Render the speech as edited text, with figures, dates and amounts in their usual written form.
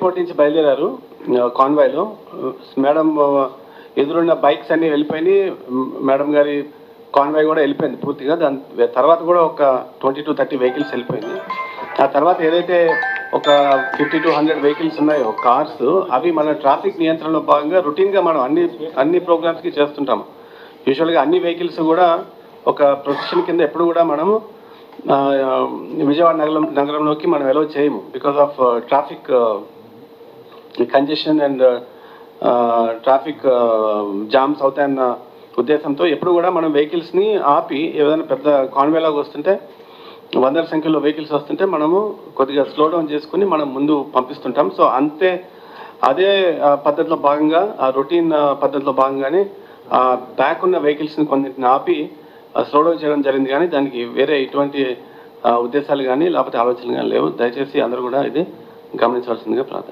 Airport నుంచి బయలుదేరారు కాన్వాయ్లో. Madam ఎదురున్న bikes అన్నీ వెళ్ళిపోయినాయి. మేడం గారి కాన్వాయ్ కూడా వెళ్ళిపోయింది పూర్తిగా. దాని తర్వాత కూడా ఒక 20 to 30 వెహికల్స్ వెళ్ళిపోయింది. ఆ తర్వాత ఏదైతే ఒక 50 to 100 వెహికల్స్ ఉన్నాయో కార్స్, అవి మన ట్రాఫిక్ నియంత్రణలో భాగంగా రొటీన్గా మనం అన్ని ప్రోగ్రామ్స్కి చేస్తుంటాము. యూజువల్గా అన్ని వెహికల్స్ కూడా ఒక ప్రొసెషన్ కింద ఎప్పుడు కూడా మనము విజయవాడ నగరంలోకి మనం ఎలో చేయము because of traffic congestion and traffic jams అవుతాయన్న ఉద్దేశంతో ఎప్పుడు కూడా మనం వెహికల్స్ని ఆపి ఏదైనా పెద్ద కాన్వేలాగా వస్తుంటే వందల సంఖ్యలో వెహికల్స్ వస్తుంటే మనము కొద్దిగా స్లో డౌన్ చేసుకుని మనం ముందు పంపిస్తుంటాం. సో అదే పద్ధతిలో భాగంగా, ఆ రొటీన్ పద్ధతిలో భాగంగానే బ్యాక్ ఉన్న వెహికల్స్ని కొన్నింటిని ఆపి స్లో డౌన్ చేయడం జరిగింది. కానీ దానికి వేరే ఎటువంటి ఉద్దేశాలు కానీ లేకపోతే ఆలోచనలు కానీ లేవు. దయచేసి అందరూ కూడా ఇది గమనించవలసిందిగా ప్రార్థన.